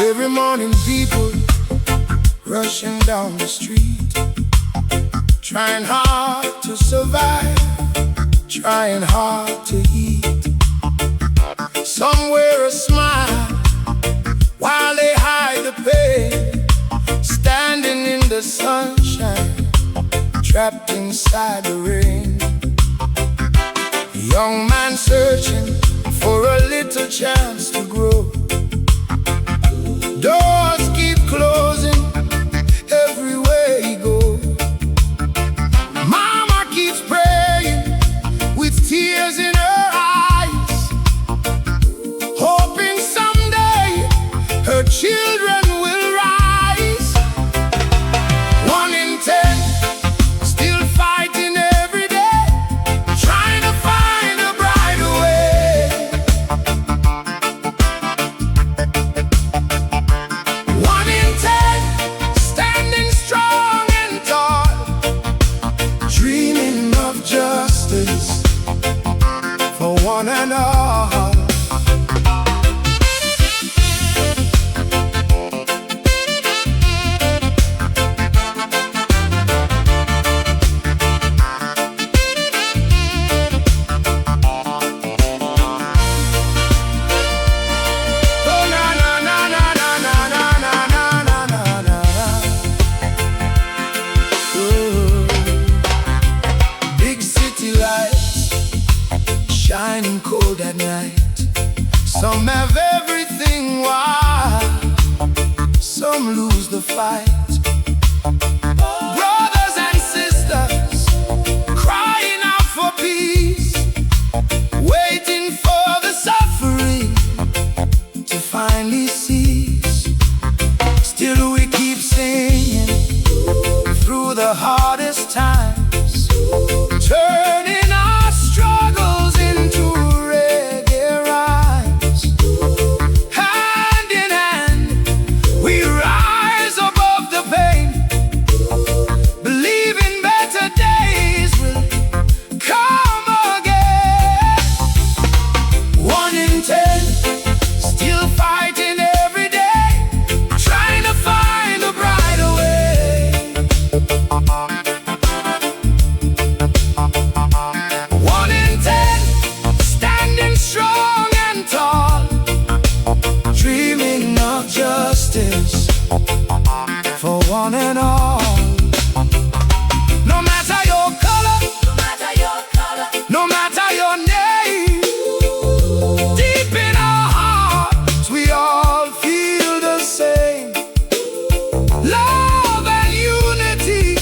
Every morning people rushing down the street, trying hard to survive, trying hard to eat. Some wear a smile while they hide the pain, standing in the sunshine, trapped inside the rain. A young man searching for a little chance to grow. Doors keep closing everywhere he goes. Mama keeps praying with tears in her eyes, hoping someday her children will rise. 1 in 10 still fighting every day, trying to find a brighter way. 1 in 10 standing strong and tall, dreaming of justice for one and all. Shining cold at night. Some have everything while some lose the fight. Brothers and sisters crying out for peace, waiting for the suffering to finally cease. Still we keep singing through the hardest times, turning our struggles into reggae rhymes. Hand in hand, we rise above the pain, believing better days will come again. 1 in 10 still fighting every day, trying to find a brighter way. 1 in 10 standing strong and tall, dreaming of justice for one and all. No matter your color, no matter your name, deep in our hearts we all feel the same. Love and unity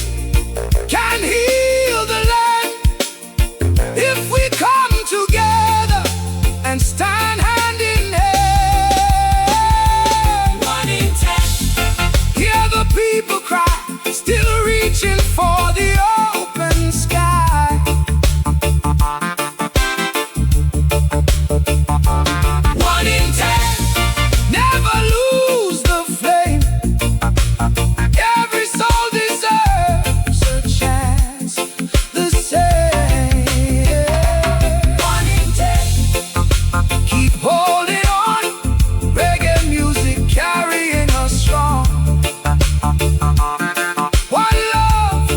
can heal the land if we come together and stand hand in hand. 1 in 10, hear the people cry, still reaching for the open sky. 1 in 10, never lose the flame. Every soul deserves a chance the same. 1 in 10, keep holding on. Reggae music carrying us strong. One love,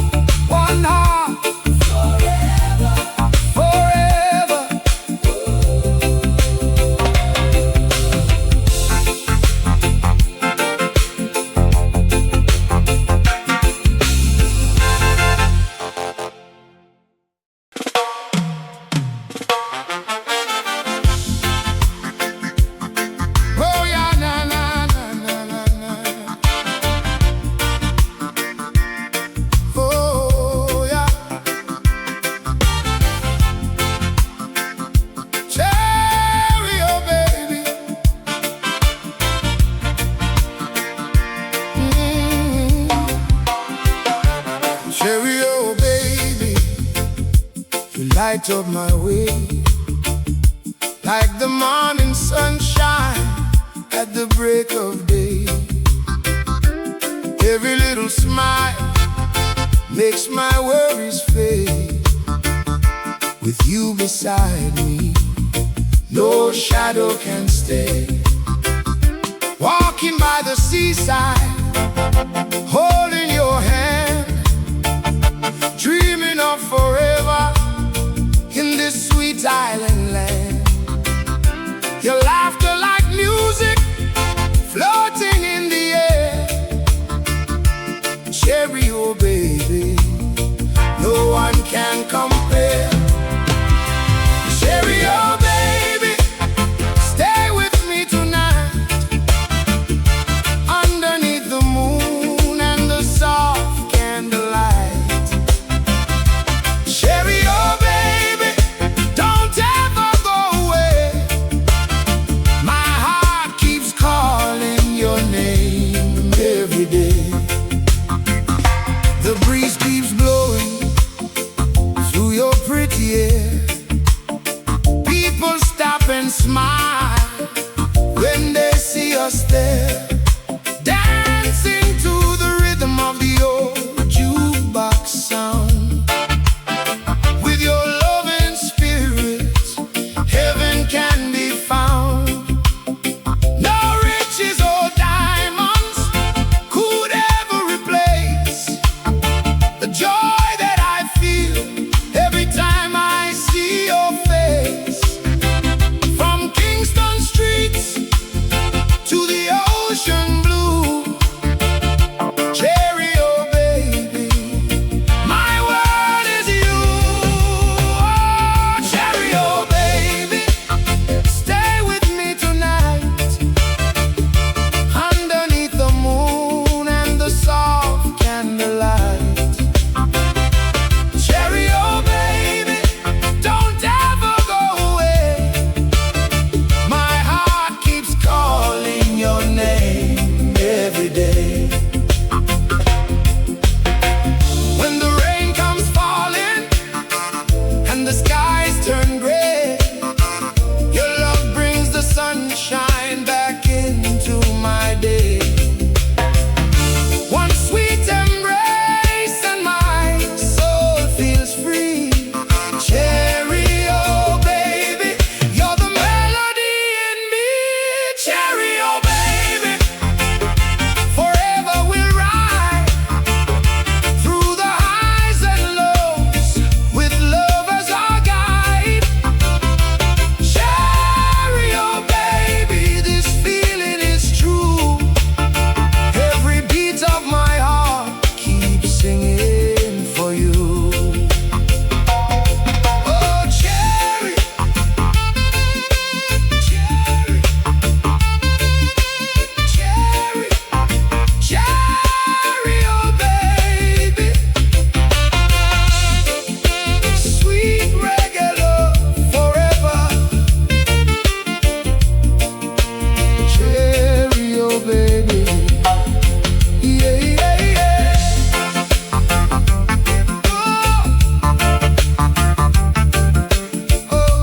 light up my way, like the morning sunshine at the break of day. Every little smile makes my worries fade. With you beside me, no shadow can stay. Walking by the seaside, holding your hand, dreaming of forever in this sweet island land. Your laughter like music floating in the air. Cherry, oh baby, no one can compare. Cherry, oh baby, stay with me tonight, underneath the moon and the soft candlelight. Cherry, oh baby, don't ever go away. My heart keeps calling your name every day. The breeze keeps blowing through your pretty hair. People stop and smile when they see us there, dancing to the rhythm of the old jukebox sound. With your loving spirit, heaven can be found. No riches or diamonds could ever replace the joy that I feel every time I see your face. From Kingston streets to the ocean blue, Cherry, oh baby, my world is you. Oh, Cherry, oh baby, stay with me tonight, underneath the moon and the soft candlelight. Cherry, oh baby, don't ever go away. My heart keeps calling your name every day. When the rain comes falling and the skies turn gray, your love brings the sunshine back into my day. One sweet embrace and my soul feels free. Cherry, oh baby, you're the melody in me. Cherry, oh baby, forever we'll ride through the highs and lows with love as our guide. Cherry, oh baby, this feeling is true. Every beat of my heart keeps singing for you. Oh, cherry, cherry, cherry, cherry, oh baby, sweet reggae love forever. Cherry, oh baby, yeah, yeah, yeah. Oh, oh.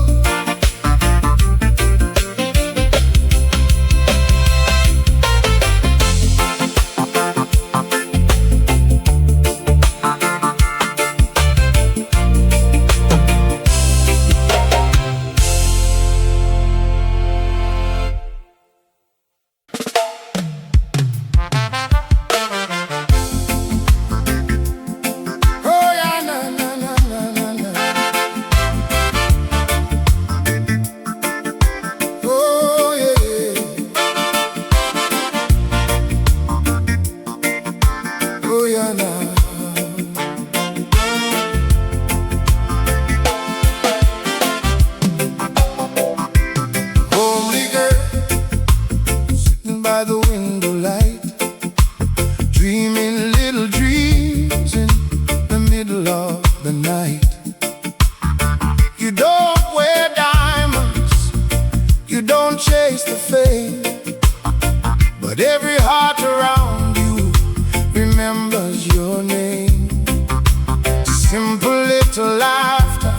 Oh yeah, na na na na na na. Oh yeah, yeah. Oh yeah, na. Homely girl, sitting by the window light, dreaming little dreams in the middle of the night. You don't wear diamonds, you don't chase the fame, but every heart around you remembers your name. Simple little laughter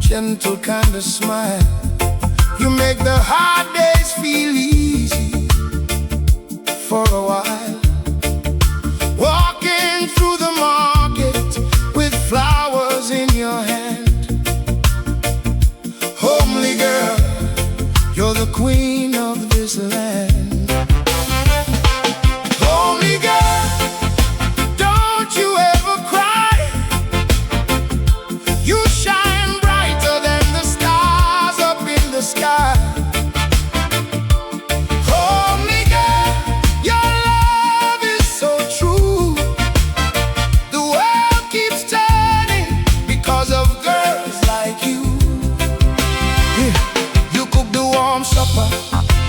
gentle kind of smile. You make the hard days feel easy for a while. Walking through the market with flowers in your hand. Homely girl, you're the queen of this land. Homely girl, don't you ever cry. You shine brighter than the stars up in the sky. Homely girl, your love is so true. The world keeps turning because of girls like you. You cook the warm supper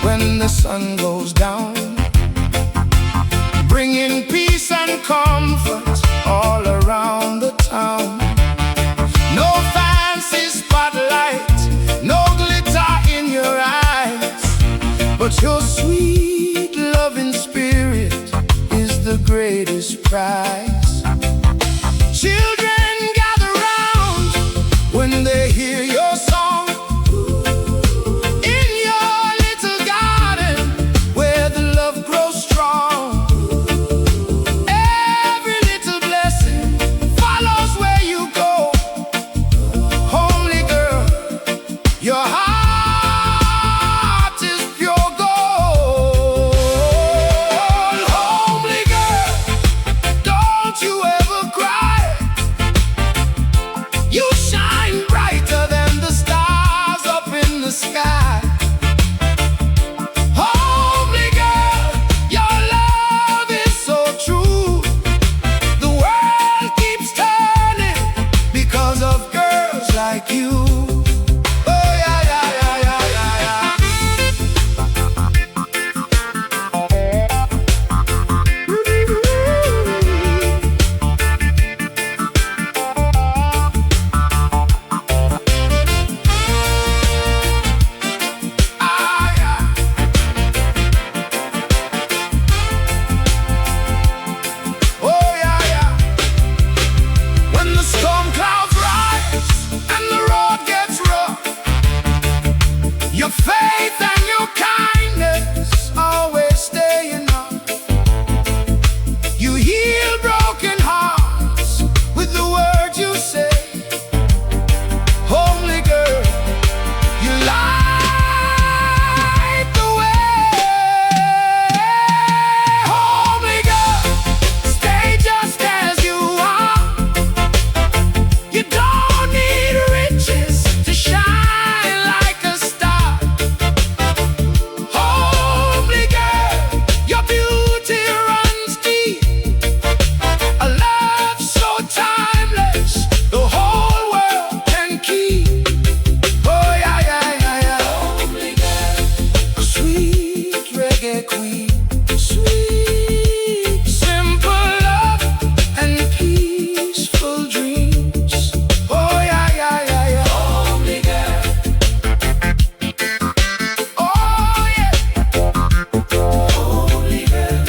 when the sun goes down, bringing peace and comfort all around the town. No fancy spotlight, no glitter in your eyes, but your sweet loving spirit is the greatest prize. Children gather round when they hear your song. In your little garden where the love grows strong. Every little blessing follows where you go. Homely girl, your heart is pure gold. Homely girl, don't you ever cry. You shine brighter than the stars up in the sky. Homely girl, your love is so true. The world keeps turning because of girls like you. Oh yeah, yeah, yeah, yeah, yeah, yeah. Ah, yeah. Oh yeah, yeah. When the storm clouds rise and the road gets rough, your faith and your kindness always stay enough. You heal broken hearts with the words you say. Homely girl, you light the way. Homely girl, stay just as you are. You don't need riches to shine like a star. Homely girl, your beauty runs deep. A love so timeless, the whole world can keep. Oh yeah, yeah, yeah, yeah. Homely girl, sweet reggae queen. Sweet, simple love and peaceful dreams. Oh yeah, yeah, yeah, yeah. Homely girl. Oh yeah. Homely girl.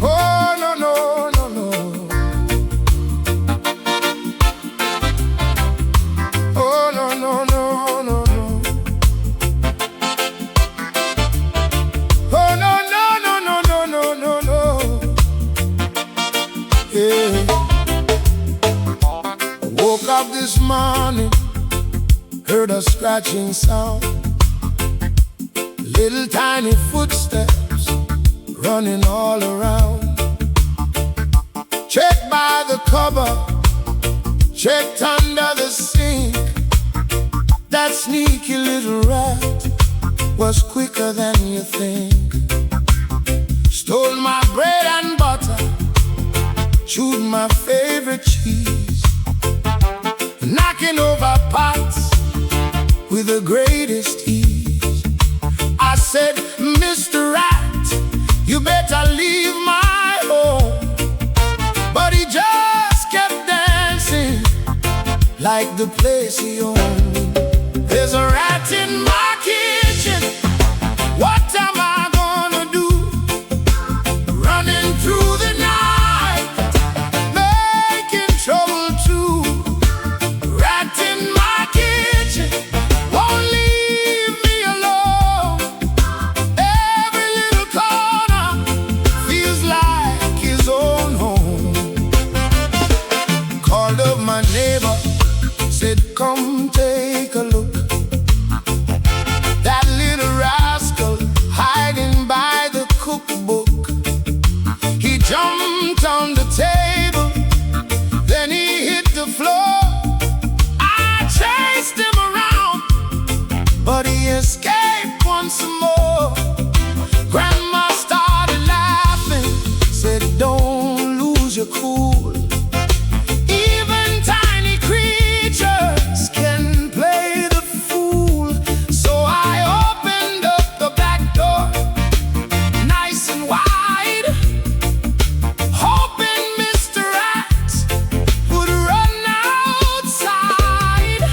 Oh no, no, no, no. Oh no, no, no, no, no. Oh no, no, no, no, no, no, no, no. Yeah. Woke up this morning, heard a scratching sound. Little tiny footsteps running all around. Checked by the cupboard, checked under the sink. That sneaky little rat was quicker than you think. Stole my bread and butter, chewed my favorite cheese, knocking over pots with the greatest ease. said, Mr. Rat, you better leave my home. like the place he owned. There's a rat in my kitchen. What am I gonna do? Running through the night, making trouble too. Rat in my kitchen won't leave me alone. Every little corner feels like his own home. Called up my neighbor, said come take a look. That little rascal hiding by the cookbook. He jumped on the table, then he hit the floor. I chased him around, but he escaped once more. Grandma started laughing, said don't lose your cool. Even tiny creatures can play the fool. So I opened up the back door nice and wide, hoping Mr. Rat would run outside.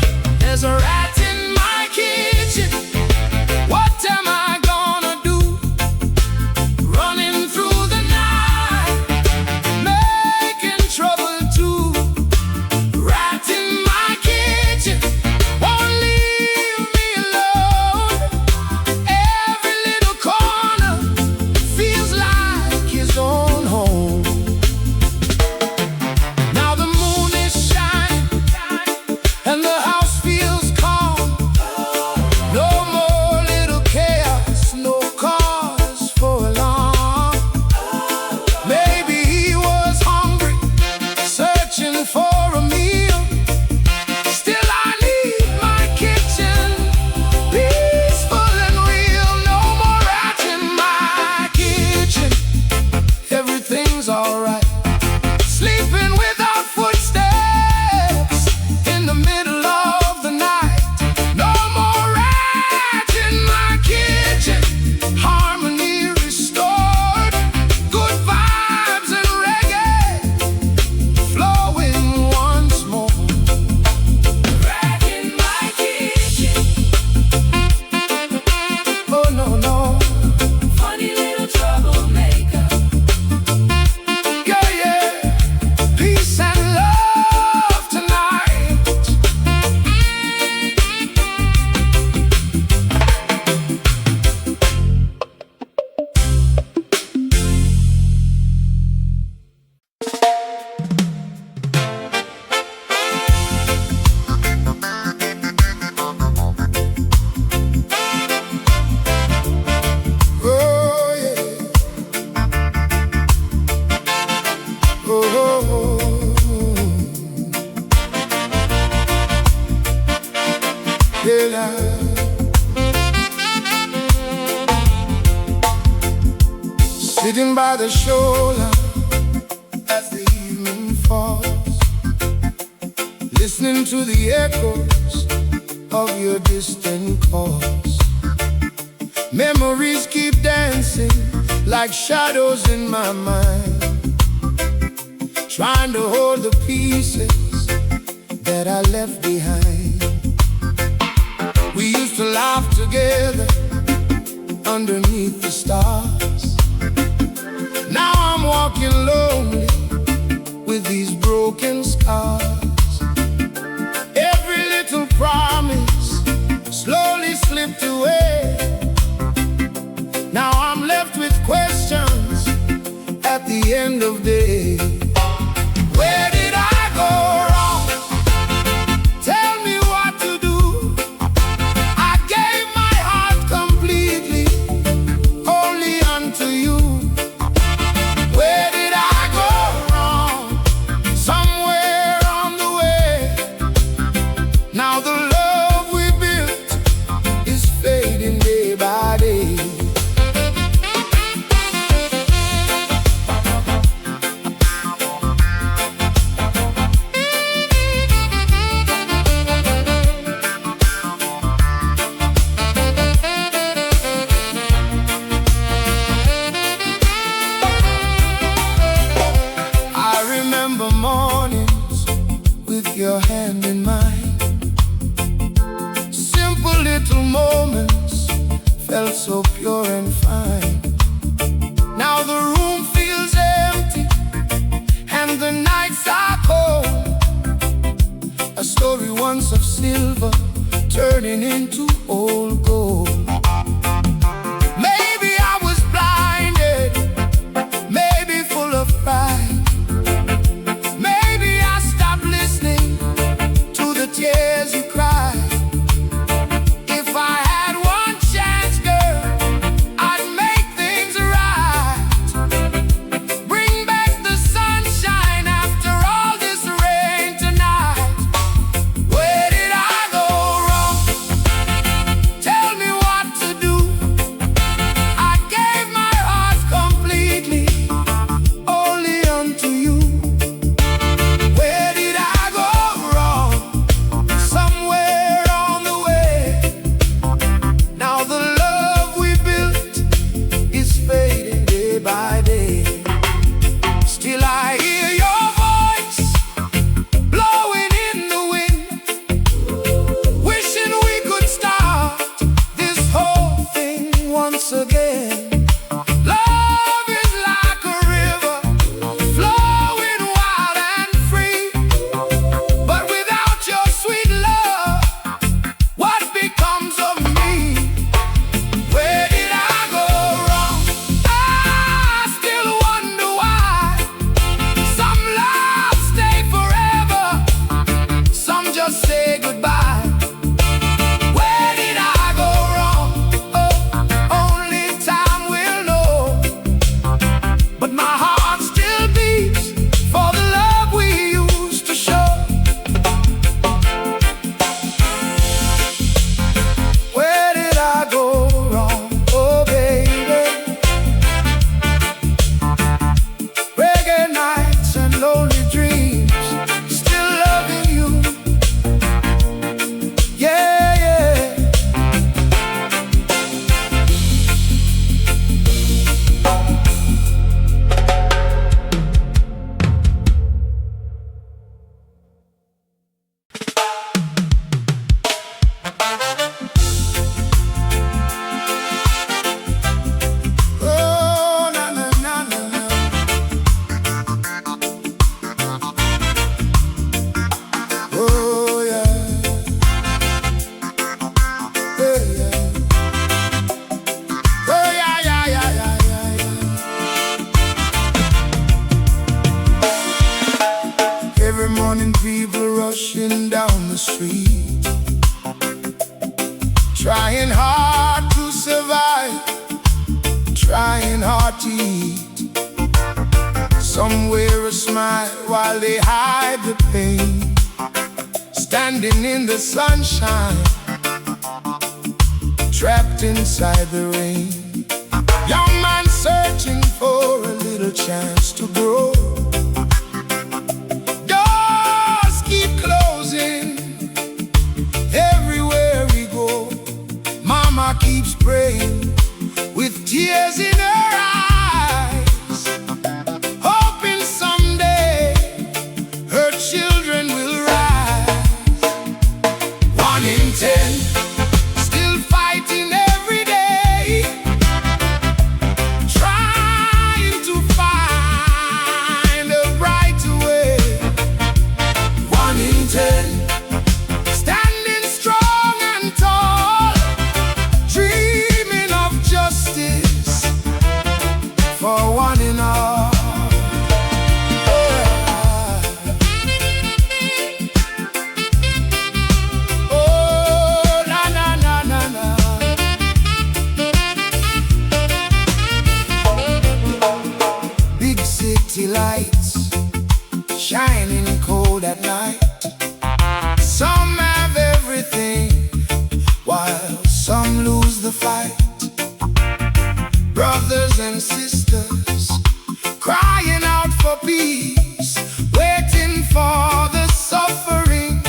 There's a rat in my kitchen. What am I gonna do? Running through the night, making trouble too. Rat in my kitchen won't leave me alone. Every little corner feels like his own home. Now the moon is shining and the house feels calm. No more little chaos, no cause for alarm. Maybe he was hungry, searching for a meal. Still I need my kitchen peaceful and real. No more rats in my kitchen, everything's alright. Sleeping without footsteps in the middle of the night. No more rats in my kitchen, harmony restored. Good vibes and reggae flowing once more. Rat in my kitchen. Oh no, no. Funny little troublemaker. Yeah, yeah. Peace and love tonight. Oh yeah. Oh. Yeah. Sitting by the shoreline as the evening falls, listening to the echoes of your distant calls. Memories keep dancing like shadows in my mind, trying to hold the pieces that I left behind. We used to laugh together underneath the stars. Now I'm walking lonely with these broken scars. Every little promise slowly slipped away. Now I'm left with questions at the end of the day. Where did I go wrong? Tell me what to do. I gave my heart completely only unto you. Where did I go wrong? Somewhere on the way. Now the love we built is fading day by day. felt so pure and fine. Now the room feels empty and the nights are cold. A story once of silver turning into old gold. Maybe I was blinded, maybe full of pride. Maybe I stopped listening to the tears you cried. If I had one chance, girl, I'd make things right. Bring back the sunshine after all this rain tonight. Where did I go wrong? Tell me what to do. I gave my heart completely, only unto you. Where did I go wrong? Somewhere on the way. Now the love we built is fading day by day. Still I hear your voice blowing in the wind, wishing we could start this whole thing once again. Love is like a river, flowing wild and free. But without your sweet love, what becomes of me? Where did I go wrong? I still wonder why. Some love stay forever, some just say goodbye. Where did I go wrong? Oh, only time will know. But my heart still beats for the love we used to show. Where did I go wrong? Oh, baby. Reggae nights and lonely dreams, still loving you. Yeah, yeah. Oh, na na na na na. Oh, yeah. Yeah, yeah. Oh, yeah, yeah, yeah, yeah, yeah, yeah. Every morning people rushing down the street, trying hard to survive, trying hard to eat. Some wear a smile while they hide the pain, standing in the sunshine, trapped inside the rain. Young man searching for a little chance to grow. Doors keep closing everywhere we go. Mama keeps praying with tears in her eyes, hoping someday her children will rise. 1 in 10 still fighting every day, trying to find a brighter way. 1 in 10 standing strong and tall, dreaming of justice for one and all. Oh, na na na na na. Big city lights shining cold at night. Some have everything while some lose the fight. Brothers and sisters crying out for peace, waiting for the suffering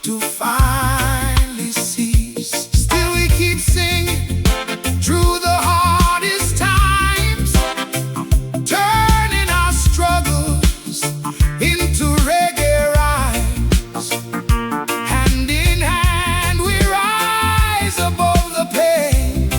to finally cease. Still we keep singing through the hardest times, turning our struggles into reggae rhymes. Hand in hand we rise above the pain.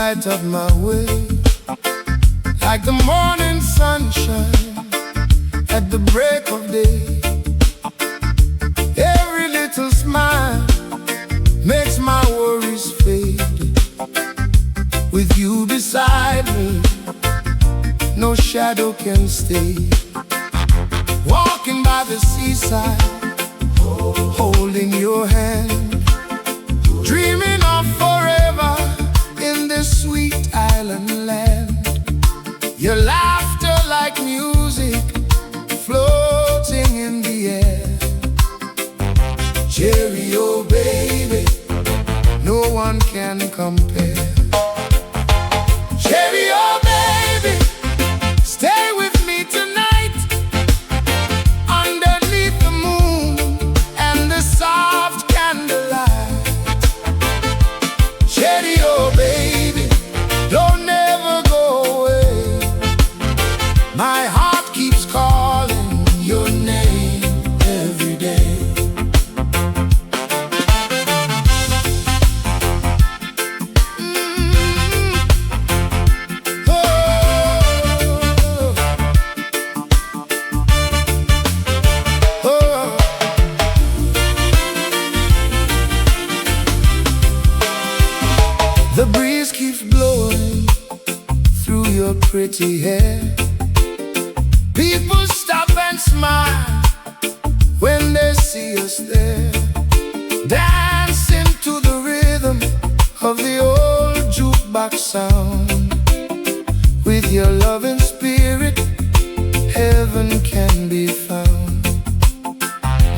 light up my way, like the morning sunshine at the break of day. Every little smile makes my worries fade. With you beside me, no shadow can stay. Walking by the seaside, holding your hand, dreaming of forever in this sweet island land. Your laughter like music floating in the air. Cherry, oh baby, no one can compare. Cherry, oh baby, stay with me tonight, underneath the moon and the soft candlelight. Cherry, oh baby, don't ever go away. My heart keeps calling your name every day. The breeze keeps blowing through your pretty hair. People stop and smile when they see us there, dancing to the rhythm of the old jukebox sound. With your loving spirit, heaven can be found.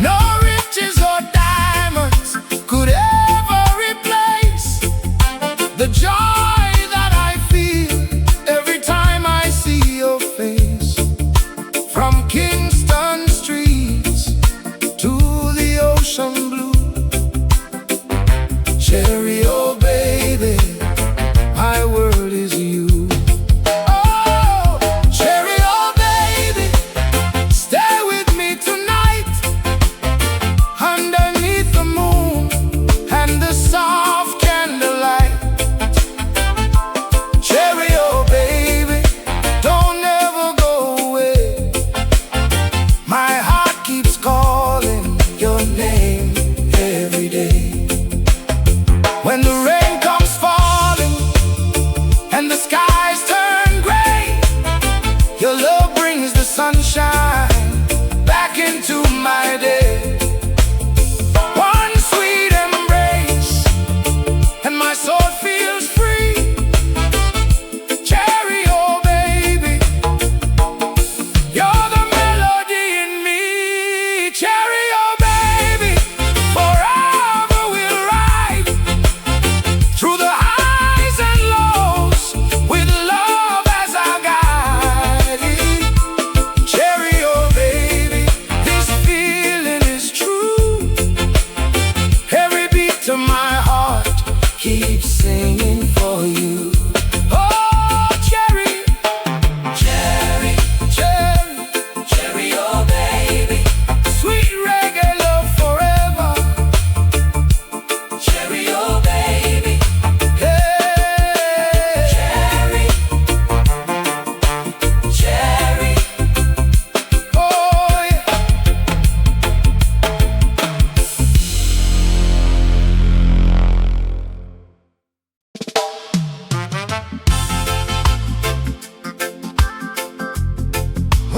No riches or diamonds could ever replace the joy that I feel every time I see your face. From Kingston streets to the ocean blue. Cherry, oh baby, my world is you. Oh, cherry, oh baby, stay with me tonight, underneath the moon and the soft candlelight. Cherry, oh baby, don't ever go away. My heart keeps calling your name every day. When the rain comes falling and the skies turn gray, your love brings the sunshine back into my day. One sweet embrace and my soul feels free. Cherry, oh baby, you're the melody in me. Cherry, oh baby, forever we'll ride through the highs and lows with love as our guide. Cherry, oh baby, this feeling is true. Every beat of my heart keeps singing for you. Oh, cherry, cherry, cherry, cherry, oh baby, sweet reggae love forever. Cherry, oh baby, hey, cherry, cherry, oh yeah.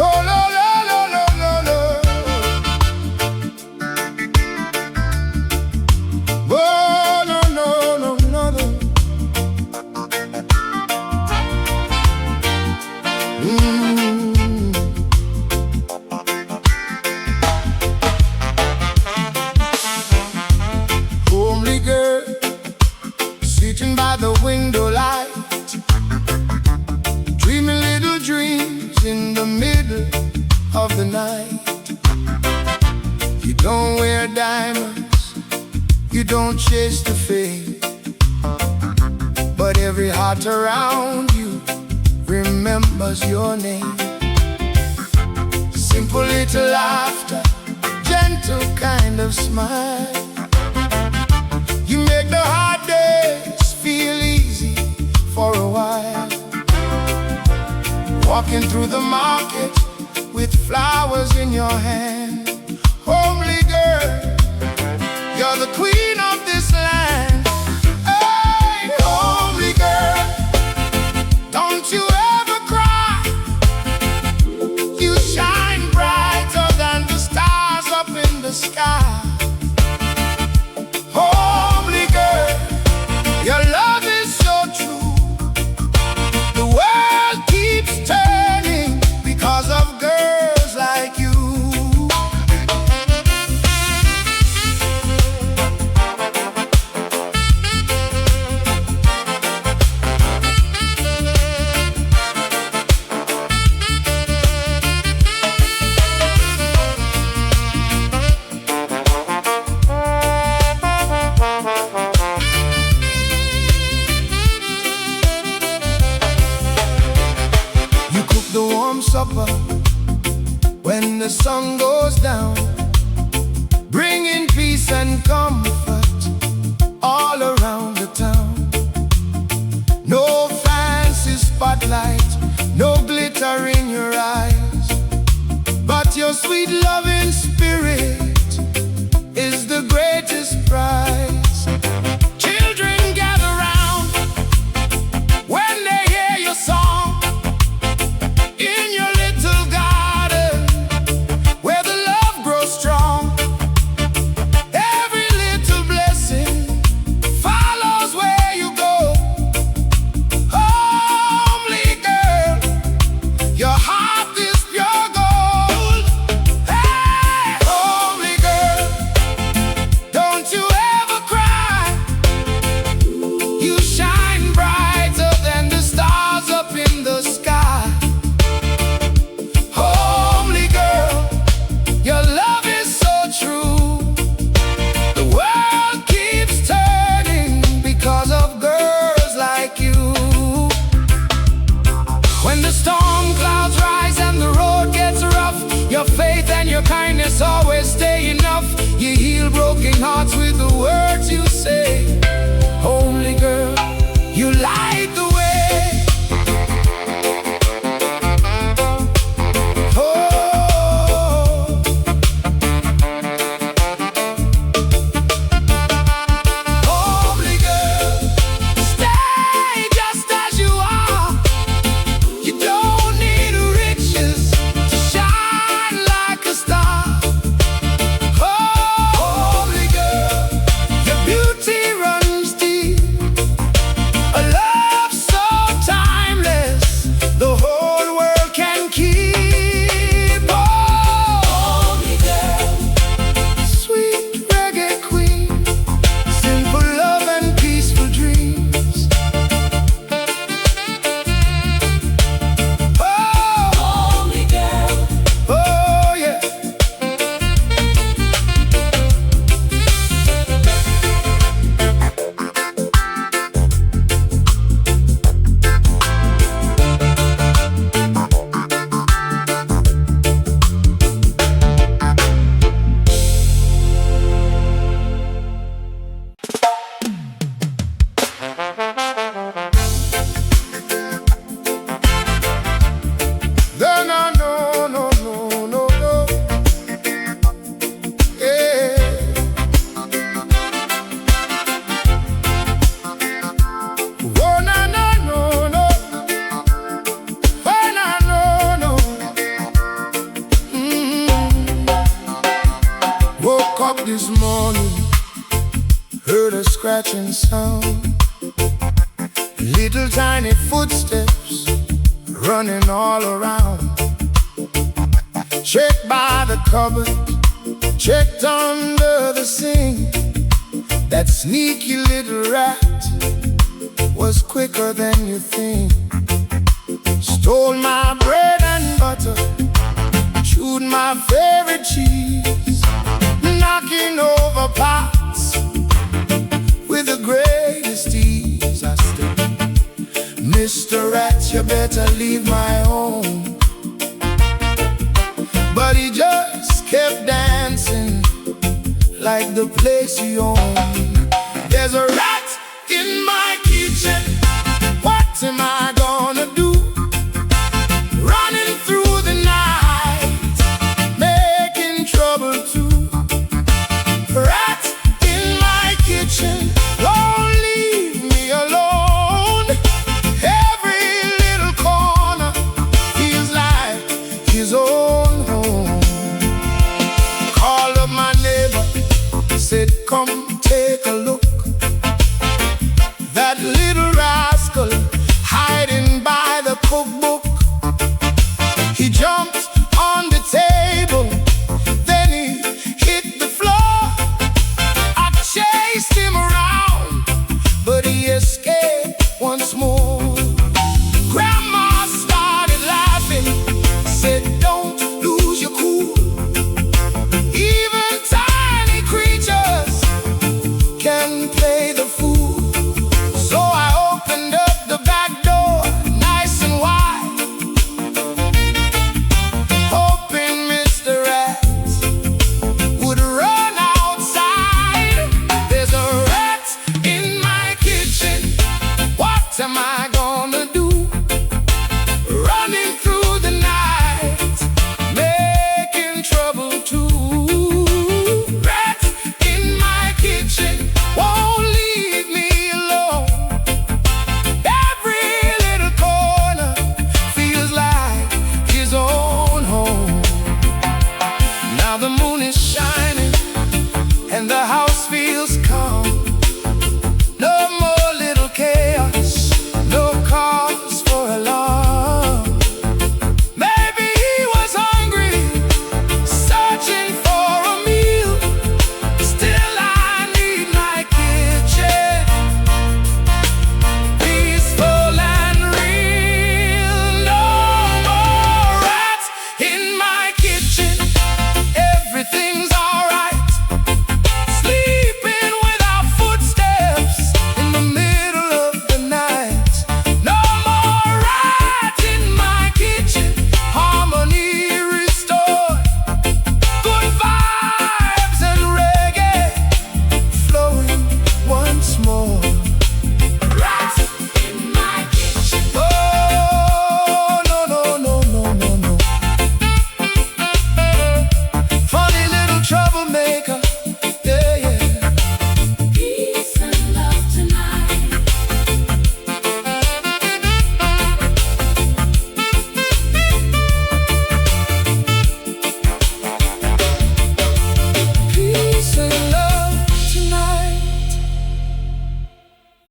Oh no no no no no no. Oh no no no no no. Homely girl, sitting by the window light, dreaming little dreams in the middle of the night. You don't wear diamonds, you don't chase the fame, but every heart around you remembers your name. Simple little laughter, gentle kind of smile. You make the hard days feel easy for your hand. Homely girl, you're the queen of this land. Hey, homely girl, don't you ever cry. You shine brighter than the stars up in the sky. Homely girl, your love is so true. The world keeps turning because of girls like you. You cook the warm supper when the sun goes down, bringing peace and comfort all around the town. No fancy spotlight, no glitter in your eyes, but your sweet loving spirit is the greatest prize. Children gather round when they hear your song in your little garden where the love grows strong. Every little blessing follows where you go. Homely girl, your heart is pure gold. Hey, homely girl, don't you ever cry. You shine brighter than the stars up in the sky. Homely girl, your love is so true. The world keeps turning because of girls like you. When the storm clouds rise and the road gets rough, your faith and your kindness always stay enough. You heal broken hearts with the words you say. Homely girl, you light the way. Oh, homely girl, stay just as you are. You don't need riches to shine like a star. Oh, homely girl, your beauty runs deep. A love so timeless, the whole world can keep. Oh, homely girl, sweet reggae queen, simple love and peaceful dreams. Oh, homely girl, oh yeah. No. Yeah. Oh, no. Oh, no. Woke up this morning, heard a scratching sound. Little tiny footsteps running all around. Checked by the cupboard, checked under the sink. That sneaky little rat was quicker than you think. Stole my bread and butter, chewed my favorite cheese, knocking over pots with the greatest ease. I said, Mr. Rat, you better leave my home. But he just kept dancing like the place he owned. There's a rat in my kitchen, what am I gonna do? Running through the night, escape.